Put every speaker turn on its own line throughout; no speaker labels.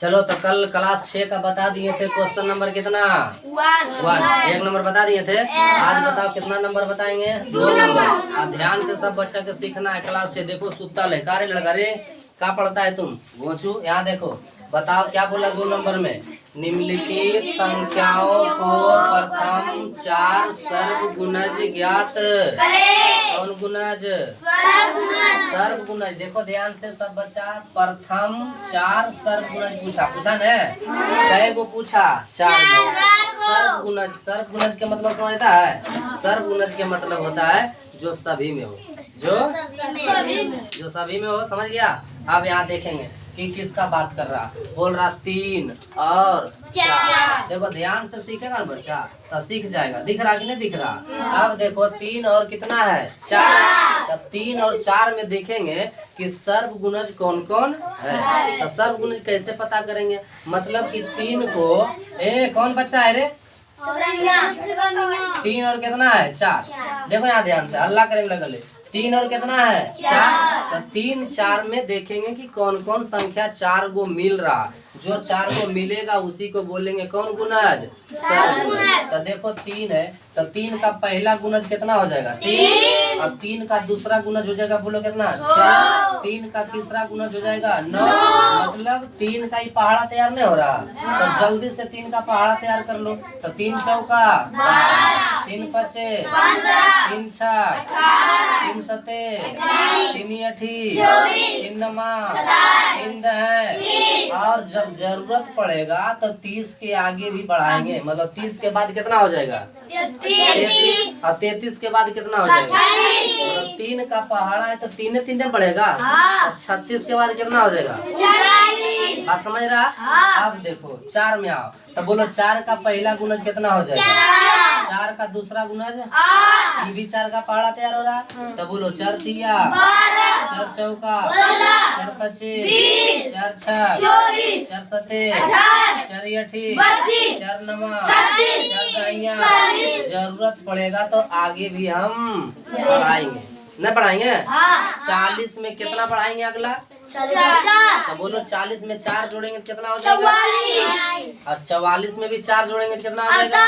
चलो तो कल क्लास 6 का बता दिए थे क्वेश्चन नंबर कितना 1 1 नंबर बता दिए थे। आज बताओ कितना नंबर बताएंगे 2 नंबर। अब ध्यान से सब बच्चा के सीखना है क्लास 6। देखो सुतल है कारे लड़का रे क्या पढ़ता है तुम गोचू। यहाँ देखो बताओ क्या बोला 2 नंबर में। निम्नलिखित संख्याओं को प्रथम 4 सर्वगुणज ज्ञात। कौन गुणज सर्वगुणज। देखो ध्यान से सब बच्चा प्रथम 4 सर्वगुणज पूछा न कई गो पूछा 4 सर्वगुणज। सर्वगुणज के मतलब समझता है। सर्वगुणज के मतलब होता है जो सभी में हो जो सभी में हो। समझ गया। अब यहाँ देखेंगे कि किसका बात कर रहा। बोल रहा 3 और 4। देखो ध्यान से सीखेगा ना बच्चा तो सीख जाएगा। दिख रहा कि नहीं दिख रहा। अब देखो 3 और कितना है 4। तो 3 और 4 में देखेंगे कि सर्वगुणज कौन कौन है। तो सर्वगुणज कैसे पता करेंगे। मतलब कि 3 को कौन बच्चा है रे 3 और कितना है 4। देखो यहाँ ध्यान से अल्लाह करेंगे लगले 3 और कितना है 4। तो 3 4 में देखेंगे कि कौन कौन संख्या 4 को मिल रहा। जो 4 को मिलेगा उसी को बोलेंगे कौन गुणज सर्वगुणज। तो देखो 3 है तो 3 का पहला गुणज कितना हो जाएगा 3। अब 3 का दूसरा गुणज हो जाएगा बोलो कितना 6। 3 का तीसरा गुणज हो जाएगा 9। मतलब 3 का ही पहाड़ा तैयार नहीं हो रहा। तो जल्दी से 3 का पहाड़ा तैयार कर लो। तो 3 चौका 3 पचे 3 छक 3 सते 3 अठी 3 नमा 3 दह। और जब जरूरत पड़ेगा तो 30 के आगे भी बढ़ाएंगे। मतलब 30 के बाद कितना हो जाएगा 33। और 33 के बाद कितना हो जाएगा। मतलब 3 का पहाड़ा है तो 3 3 बढ़ेगा। 36 के बाद कितना हो जाएगा। बात समझ रहा। अब देखो 4 में आओ तो बोलो 4 का पहला गुणज कितना हो जाएगा। 4 का दूसरा गुणज ये भी 4 का पहाड़ा तैयार हो रहा। तो बोलो 4 तिया 4 चौका 4 पचे 4 छक 4 सते 4 अठी 4 नमा 4 दहिया। जरूरत पड़ेगा तो आगे भी हम बढ़ाएंगे नहीं बढ़ाएंगे। 40 में कितना बढ़ाएंगे अगला 4। तो बोलो 40 में 4 जोड़ेंगे तो कितना हो जाएगा। और 44 में भी 4 जोड़ेंगे तो कितना हो जाएगा।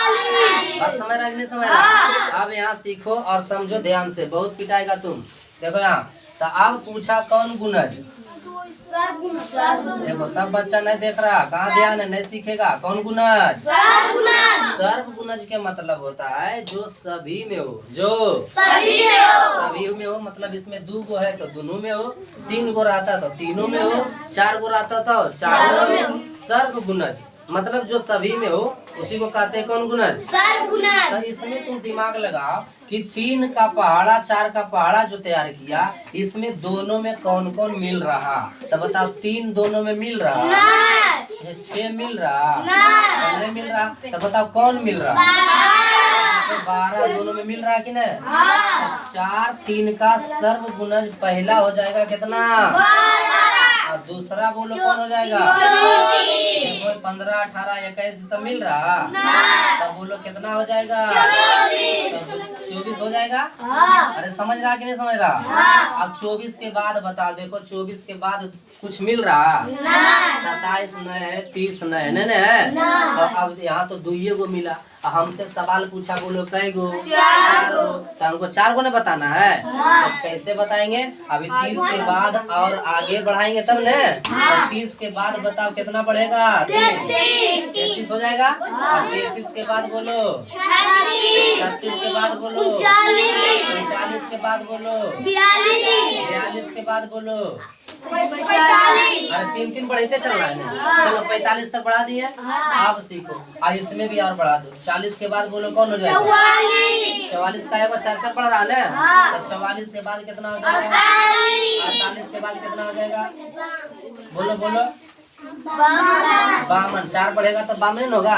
बात समझ रहा है कि नहीं समझ रहा। अब यहाँ सीखो और समझो ध्यान से बहुत पिटाएगा तुम। देखो यहाँ तो अब पूछा कौन गुणज। देखो सब बच्चा नहीं देख रहा कहाँ ध्यान है नहीं सीखेगा। कौन गुणज सर्वगुणज के मतलब होता है जो सभी में हो। जो सभी में हो मतलब इसमें 2 गो है तो दोनों में हो। 3 गो रहता तो तीनों में हो। 4 गो रहता तो 4 में हो। सर्वगुणज मतलब जो सभी में हो उसी को कहते हैं कौन गुणज सर्वगुणज। तो इसमें तुम दिमाग लगाओ कि 3 का पहाड़ा 4 का पहाड़ा जो तैयार किया इसमें दोनों में कौन कौन मिल रहा। तो बताओ 3 दोनों में मिल रहा 6 मिल रहा नहीं मिल रहा। तो बताओ कौन मिल रहा 12 दोनों में मिल रहा कि नहीं। 4 3 का सर्वगुणज पहला हो जाएगा कितना। और दूसरा बोलो कौन हो जाएगा। 15 18 21 सब मिल रहा। तब बोलो कितना हो जाएगा 24 हो जाएगा। अरे समझ रहा कि नहीं समझ रहा। अब 24 के बाद बताओ। देखो 24 के बाद कुछ मिल रहा 27 नहीं है 30 नहीं है। तो अब यहाँ तो 2 गो मिला। हमसे सवाल पूछा बोलो कई गो 4 गो। तो हमको 4 गो ने बताना है। तो कैसे बताएंगे। अभी 30 के बाद और आगे बढ़ाएंगे तब न। तो 30 के बाद बताओ कितना बढ़ेगा 33 हो जाएगा। और 33 के बाद बोलो 36 के बाद बोलो 39 के बाद बोलो 42 के बाद बोलो। अरे 3 3 बढ़ते चल रहा है ना। चलो 45 तक बढ़ा दिए। आप सीखो और इसमें भी और बढ़ा दो। 40 के बाद बोलो कौन हो जाएगा 44 का है वो 4 4 बढ़ रहा है ना। तो 44 के बाद कितना हो जाएगा 48 के बाद कितना हो जाएगा बोलो बोलो 52। 4 बढ़ेगा तो 52 होगा।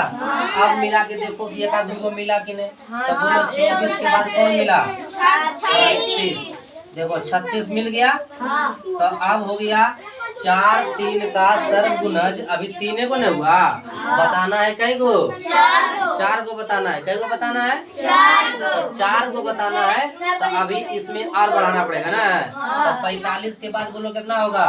अब मिला के देखो कि 1 2 मिला कि नहीं। तो बोलो 24 के बाद कौन मिला 36। देखो 36 मिल गया। तो अब हो गया 4 3 का सर्व गुणज अभी 3 को नहीं हुआ, बताना है कई गो, 4 को बताना है, कई को बताना है, 4 को बताना है। तो अभी इसमें और बढ़ाना पड़ेगा ना। तो 45 के बाद बोलो कितना होगा,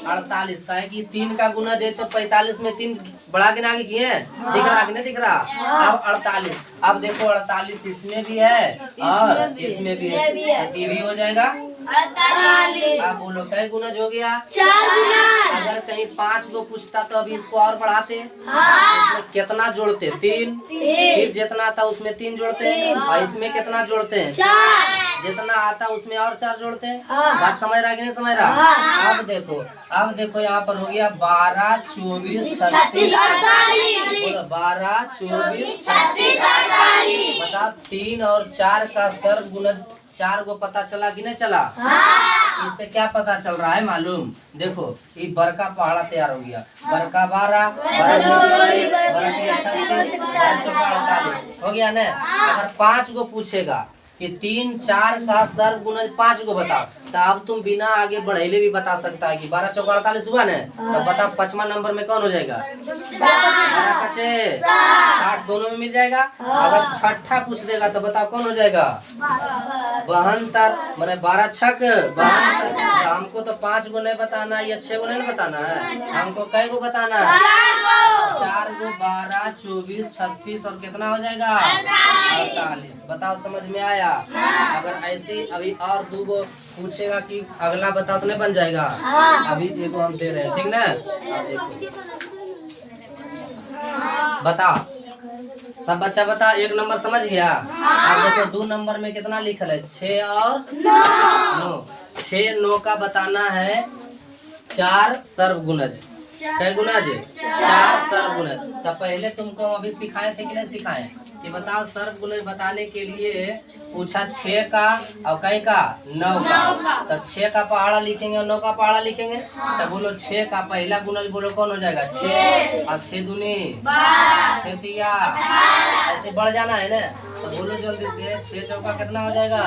48 का है कि 3 का गुणज है तो 45 में 3 बढ़ा के ना आगे किए, दिख रहा कि नहीं दिख रहा। अब 48, अब देखो 48 इसमें भी है और इसमें भी है, तो ये भी हो जाएगा। आप बोलो कई गुणज हो गया,
4 गुना।
अगर कहीं 5 को पूछता तो अभी इसको और बढ़ाते, इसमें कितना जोड़ते, 3, फिर जितना आता उसमें 3 जोड़ते और इसमें कितना जोड़ते हैं,
4,
जितना आता उसमें और 4 जोड़ते हैं। बात समझ रहा कि नहीं समझ रहा। अब देखो यहाँ पर हो गया 12 24 36
48।
बोलो 12 24
36 48।
बता 3 और 4 का सर्व गुणज 4 को पता चला कि नहीं चला। इससे क्या पता चल रहा है मालूम, देखो ये बड़का पहाड़ा तैयार हो गया, बड़का 12 हो गया ना। अगर 5 को पूछेगा कि 3 4 का सर्व गुणज 5 को बताओ, तो अब तुम बिना आगे बढ़ेले भी बता सकता है कि 12 चौका 48 हुआ ना। तो बता 5वां नंबर में कौन हो जाएगा, 60 दोनों में मिल जाएगा। अगर छठा पूछ देगा तो बताओ कौन हो जाएगा, 72 मैंने 12 छक 72। तो हमको तो 5 को नहीं बताना या 6 को नहीं बताना है, हमको कई को बताना है, 4 को 12 24 36 और कितना हो जाएगा 48। बताओ समझ में आया। अगर ऐसे अभी और 2 को पूछेगा कि अगला बताओ तो नहीं बन जाएगा। अभी देखो हम दे रहे हैं, ठीक ना। अब देखो बता सब बच्चा बता, 1 नंबर समझ गया। अब देखो 2 नंबर में कितना लिखल है, 6 और 9। 6 9 का बताना है 4 सर्व गुणज, कई गुणज 4 सर्व गुणज। तो पहले तुमको अभी सिखाए थे कि नहीं सिखाए कि बताओ सर्व गुणज बताने के लिए पूछा 6 का और कई का 9 का। तो 6 का पहाड़ा लिखेंगे और 9 का पहाड़ा लिखेंगे। तो बोलो 6 का पहला गुणज बोलो कौन हो जाएगा, 6। अब 6 दूनी 6 तिया, ऐसे बढ़ जाना है ना। तो बोलो जल्दी से 6 चौका कितना हो जाएगा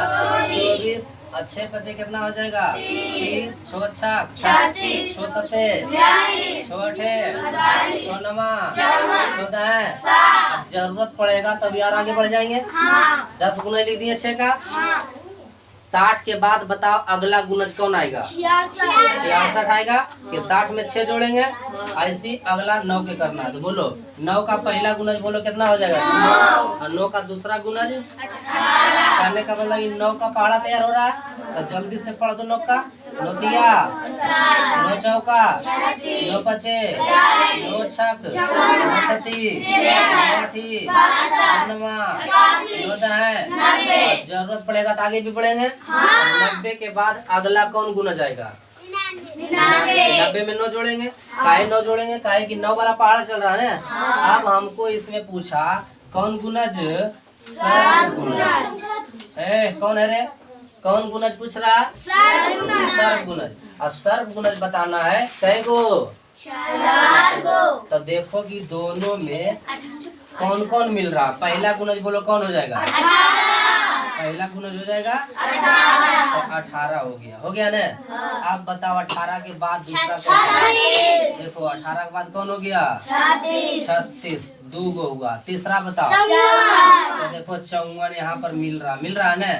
24 और 6 पचे कितना हो जाएगा 30, 6 छक 36, 6 सत्ते 6 अठे 6 नमा 14। अब जरूरत पड़ेगा तब यार आगे बढ़ जाएंगे। 10 गुना लिख दिए 6 का। 60 के बाद बताओ अगला गुणज कौन आएगा, 66 आएगा कि 60 में 6 जोड़ेंगे। ऐसी अगला 9 के करना है। तो बोलो 9 का पहला गुणज बोलो कितना हो जाएगा 9 और 9 का दूसरा गुणज कहने का मतलब 9 का पहाड़ा तैयार हो रहा है। तो जल्दी से पढ़ दो 9 का, 9 तिया 9 चौका 9 पचे 9 छक 9 सती 9 अठी 9 नमा 9 दह। जरूरत पड़ेगा तो आगे भी बढ़ेंगे। 90 के बाद अगला कौन गुना जाएगा, 90 में 9 जोड़ेंगे। काहे 9 जोड़ेंगे, काहे कि 9 वाला पहाड़ा चल रहा है ना। अब हमको इसमें पूछा कौन गुणज, सर्व गुणज। कौन है रे, कौन गुणज पूछ रहा, सर्व गुणज। और सर्व गुणज बताना है कई गो,
4 गो।
तो देखो कि दोनों में कौन कौन मिल रहा। पहला गुणज बोलो कौन हो जाएगा, पहला गुणज हो जाएगा 18 हो गया ना। अब बताओ 18 के बाद दूसरा देखो 18 के बाद कौन हो गया 36, 2 गो हुआ। तीसरा बताओ, तो देखो 54 यहाँ पर मिल रहा है ना।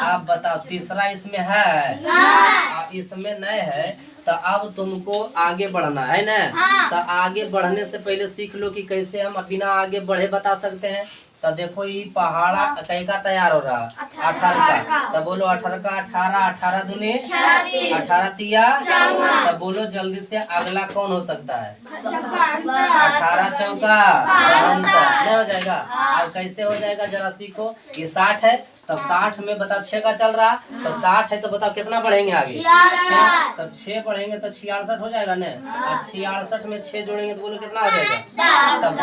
अब बताओ तीसरा इसमें है और इसमें नहीं है। तो अब तुमको आगे बढ़ना है ना। तो आगे बढ़ने से पहले सीख लो कि कैसे हम बिना आगे बढ़े बता सकते हैं। तो देखो ये पहाड़ा कई का तैयार हो रहा, 18 का। तो बोलो 18 का 18 दूनी 18 तिया। तो बोलो जल्दी से अगला कौन हो सकता है, 18 चौका नहीं हो जाएगा। अब कैसे हो जाएगा जरा सीखो। ये 60 है तो 60 में बताओ 6 का चल रहा, तो 60 है तो बताओ कितना पढ़ेंगे आगे, तो 6 पढ़ेंगे तो 66 हो जाएगा ना। और 66 में 6 जोड़ेंगे तो बोलो कितना हो जाएगा, तब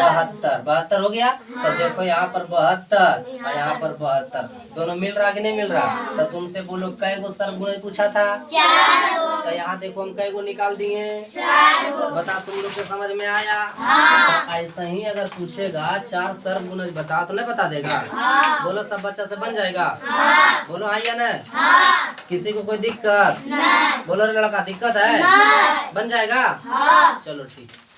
72 हो गया। तो देखो यहाँ पर 72 और यहाँ पर 72 दोनों मिल रहा कि नहीं मिल रहा। तो तुमसे बोलो कै गो सर्व गुणज पूछा था, तो यहाँ देखो हम कै गो निकाल दिए, बता तुम लोग के समझ में आया। तो ऐसा ही अगर पूछेगा 4 सर्व गुणज बता तो नहीं बता देगा, बोलो सब बच्चा से बन जाएगा। जाएगा? बोलो हाँ या नहीं? किसी को कोई दिक्कत? बोलो रे लड़का, दिक्कत है? बन जाएगा? चलो ठीक है।